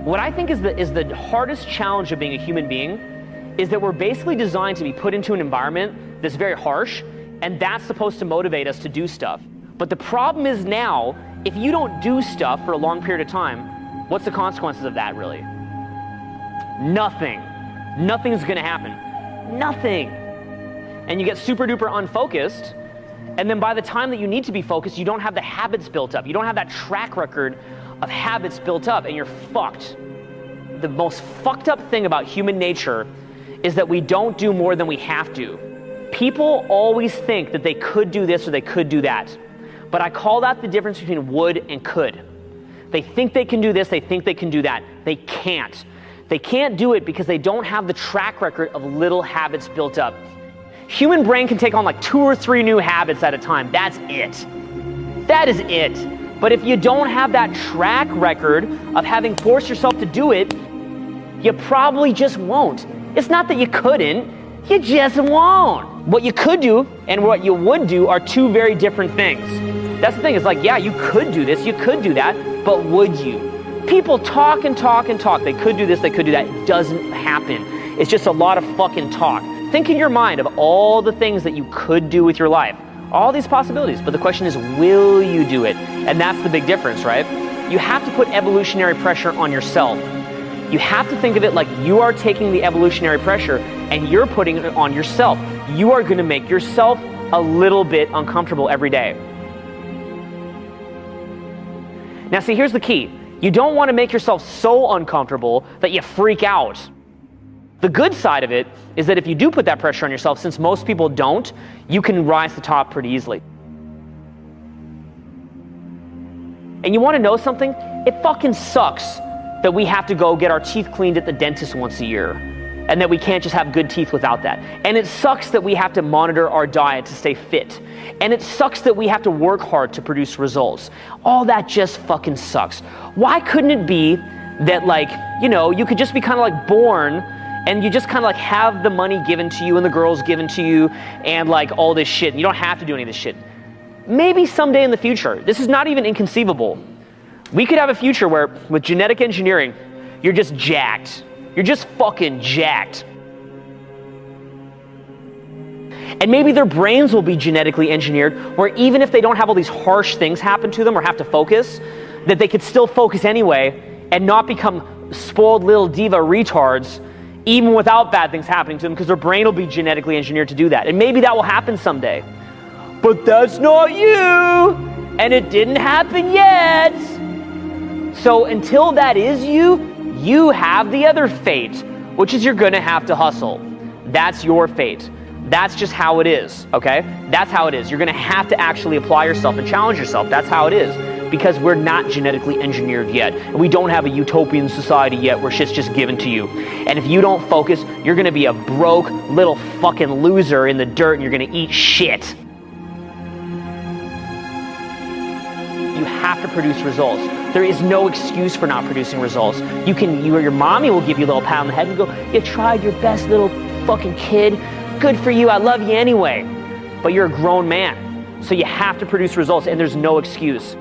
What I think is the hardest challenge of being a human being is that we're basically designed to be put into an environment that's very harsh, and that's supposed to motivate us to do stuff. But the problem is now, if you don't do stuff for a long period of time, what's the consequences of that really? Nothing. Nothing's gonna happen. Nothing. And you get super duper unfocused, and then by the time that you need to be focused, you don't have the habits built up. You don't have that track record of habits built up, and you're fucked. The most fucked up thing about human nature is that we don't do more than we have to. People always think that they could do this or they could do that. But I call that the difference between would and could. They think they can do this, they think they can do that. They can't. They can't do it because they don't have the track record of little habits built up. Human brain can take on like 2 or 3 new habits at a time. That's it. That is it. But if you don't have that track record of having forced yourself to do it, you probably just won't. It's not that you couldn't, you just won't. What you could do and what you would do are 2 very different things. That's the thing, it's like, yeah, you could do this, you could do that, but would you? People talk and talk and talk. They could do this, they could do that. It doesn't happen. It's just a lot of fucking talk. Think in your mind of all the things that you could do with your life. All these possibilities, but the question is, will you do it? And that's the big difference, right? You have to put evolutionary pressure on yourself. You have to think of it like you are taking the evolutionary pressure and you're putting it on yourself. You are gonna make yourself a little bit uncomfortable every day. Now see, here's the key. You don't wanna make yourself so uncomfortable that you freak out. The good side of it is that if you do put that pressure on yourself, since most people don't, you can rise to the top pretty easily. And you wanna know something? It fucking sucks that we have to go get our teeth cleaned at the dentist once a year, and that we can't just have good teeth without that. And it sucks that we have to monitor our diet to stay fit. And it sucks that we have to work hard to produce results. All that just fucking sucks. Why couldn't it be that, like, you know, you could just be kind of like born and you just kind of like have the money given to you and the girls given to you and like all this shit. You don't have to do any of this shit. Maybe someday in the future, this is not even inconceivable. We could have a future where with genetic engineering, you're just jacked. You're just fucking jacked. And maybe their brains will be genetically engineered where even if they don't have all these harsh things happen to them or have to focus, that they could still focus anyway and not become spoiled little diva retards even without bad things happening to them, because their brain will be genetically engineered to do that. And maybe that will happen someday. But that's not you, and it didn't happen yet. So until that is you, you have the other fate, which is you're gonna have to hustle. That's your fate. That's just how it is, okay? That's how it is. You're gonna have to actually apply yourself and challenge yourself. That's how it is. Because we're not genetically engineered yet. And we don't have a utopian society yet where shit's just given to you. And if you don't focus, you're gonna be a broke little fucking loser in the dirt and you're gonna eat shit. You have to produce results. There is no excuse for not producing results. Your mommy will give you a little pat on the head and go, you tried your best, little fucking kid. Good for you, I love you anyway. But you're a grown man. So you have to produce results and there's no excuse.